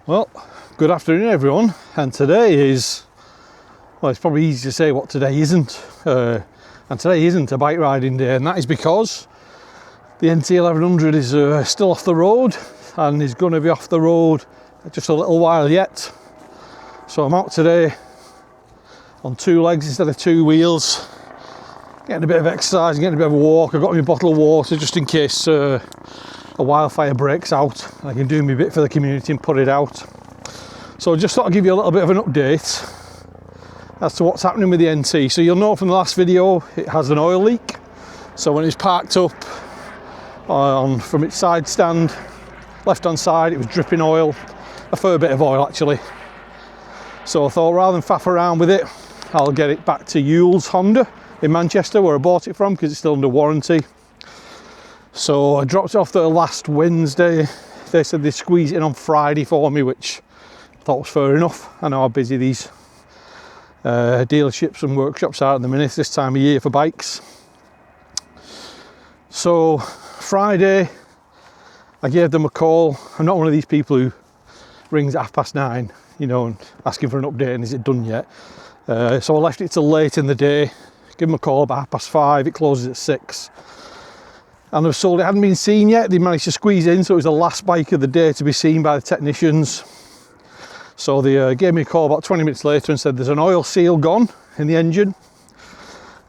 Well, good afternoon everyone, and today is, well, it's probably easy to say what today isn't, and today isn't a bike riding day, and that is because the NT1100 is still off the road and is going to be off the road just a little while yet. So I'm out today on two legs instead of two wheels, getting a bit of exercise and getting a bit of a walk. I've got my bottle of water just in case a wildfire breaks out and I can do my bit for the community and put it out. So just thought I'd give you a little bit of an update as to what's happening with the NT. So you'll know from the last video it has an oil leak. So when it's parked up from its side stand, left hand side, it was dripping oil, a fair bit of oil actually. So I thought rather than faff around with it, I'll get it back to Yule's Honda in Manchester where I bought it from because it's still under warranty. So I dropped it off there last Wednesday. They said they'd squeeze it in on Friday for me, which I thought was fair enough. I know how busy these dealerships and workshops are at the minute this time of year for bikes. So Friday, I gave them a call. I'm not one of these people who rings at 9:30, you know, and asking for an update and is it done yet. So I left it till late in the day. Give them a call about 5:30. It closes at 6. And I was told it hadn't been seen yet. They managed to squeeze in, so it was the last bike of the day to be seen by the technicians. So they gave me a call about 20 minutes later and said there's an oil seal gone in the engine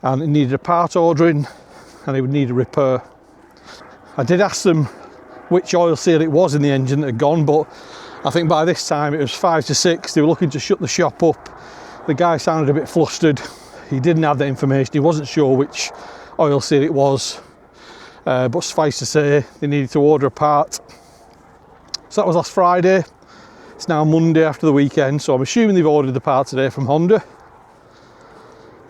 and it needed a part ordering and it would need a repair. I did ask them which oil seal it was in the engine that had gone, but I think by this time it was 5 to 6. They were looking to shut the shop up. The guy sounded a bit flustered. He didn't have that information. He wasn't sure which oil seal it was. But suffice to say, they needed to order a part. So that was last Friday. It's now Monday after the weekend, so I'm assuming they've ordered the part today from Honda.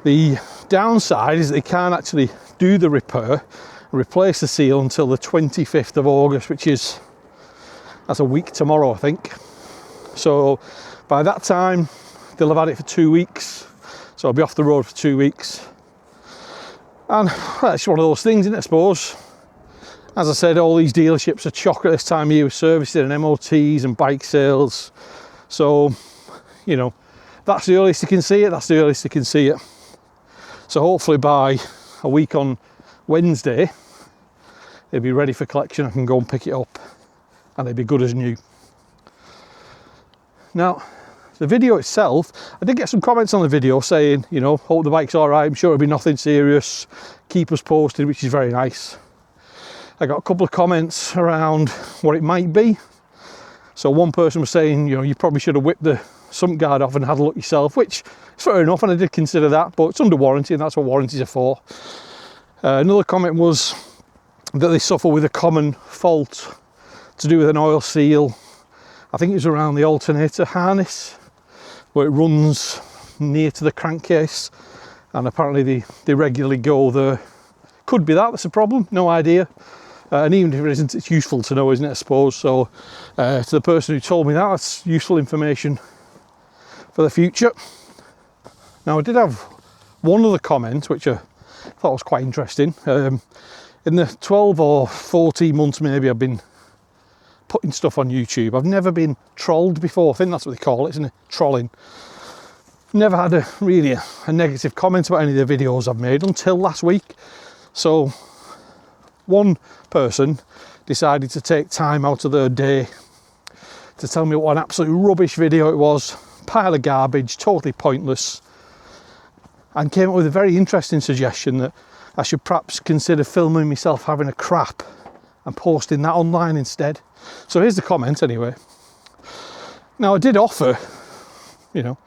The downside is they can't actually do the repair and replace the seal until the 25th of August, that's a week tomorrow, I think. So by that time, they'll have had it for 2 weeks. So I'll be off the road for 2 weeks. And well, it's one of those things, isn't it, I suppose? As I said, all these dealerships are chock at this time of year with servicing and MOTs and bike sales. So, you know, that's the earliest you can see it, So hopefully by a week on Wednesday, it'll be ready for collection. I can go and pick it up and it'll be good as new. Now, the video itself, I did get some comments on the video saying, you know, hope the bike's all right. I'm sure it'll be nothing serious. Keep us posted, which is very nice. I got a couple of comments around what it might be. So one person was saying, you know, you probably should have whipped the sump guard off and had a look yourself, which is fair enough, and I did consider that, but it's under warranty and that's what warranties are for. Another comment was that they suffer with a common fault to do with an oil seal. I think it was around the alternator harness where it runs near to the crankcase, and apparently they regularly go there. Could be that's a problem, no idea. And even if it isn't, it's useful to know, isn't it, I suppose? So to the person who told me that's useful information for the future. Now I did have one other comment which I thought was quite interesting. In the 12 or 14 months maybe I've been putting stuff on YouTube, I've never been trolled before. I think that's what they call it, isn't it? Trolling. Never had a negative comment about any of the videos I've made until last week. So one person decided to take time out of their day to tell me what an absolute rubbish video it was, pile of garbage, totally pointless, and came up with a very interesting suggestion that I should perhaps consider filming myself having a crap and posting that online instead. So here's the comment anyway. Now I did offer, you know,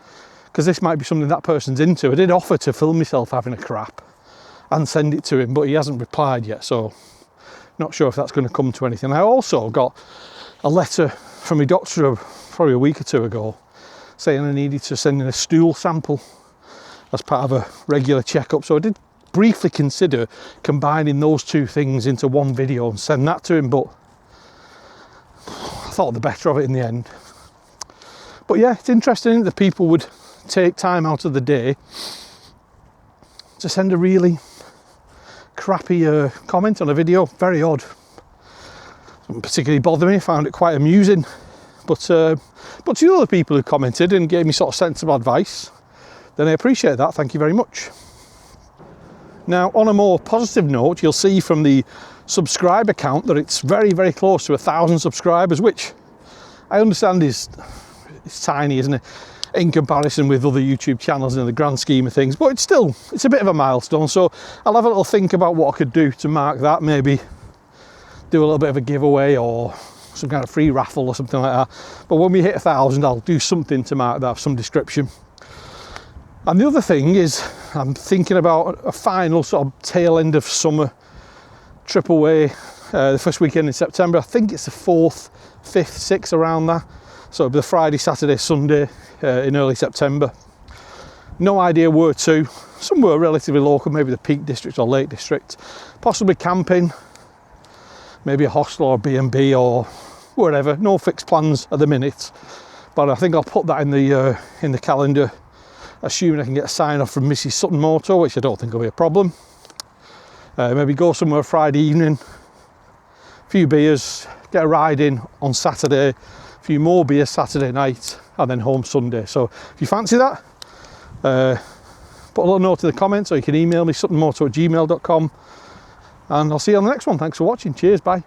because this might be something that person's into, I did offer to film myself having a crap and send it to him, but he hasn't replied yet, so not sure if that's going to come to anything. I also got a letter from my doctor probably a week or two ago saying I needed to send in a stool sample as part of a regular checkup, so I did briefly consider combining those two things into one video and send that to him, but I thought the better of it in the end. But yeah, it's interesting that people would take time out of the day to send a really crappy comment on a video. Very odd. Doesn't particularly bother me. I found it quite amusing. But to the other people who commented and gave me sort of sensible advice, then I appreciate that. Thank you very much. Now, on a more positive note, you'll see from the subscriber count that it's very, very close to 1,000 subscribers, which I understand it's tiny, isn't it, in comparison with other YouTube channels in the grand scheme of things, but it's a bit of a milestone. So I'll have a little think about what I could do to mark that, maybe do a little bit of a giveaway or some kind of free raffle or something like that. But when we hit 1,000, I'll do something to mark that, some description. And the other thing is, I'm thinking about a final sort of tail end of summer trip away, the first weekend in September. I think it's the 4th, 5th, 6th, around that. So it'll be the Friday, Saturday, Sunday in early September. No idea where to. Somewhere relatively local, maybe the Peak District or Lake District. Possibly camping, maybe a hostel or a B&B or wherever. No fixed plans at the minute, but I think I'll put that in the calendar, assuming I can get a sign off from Mrs. Sutton Motor, which I don't think will be a problem. Maybe go somewhere Friday evening, a few beers, get a ride in on Saturday, a few more beers Saturday night, and then home Sunday. So if you fancy that, put a little note in the comments, or you can email me suttonmotor@gmail.com, and I'll see you on the next one. Thanks for watching. Cheers, bye.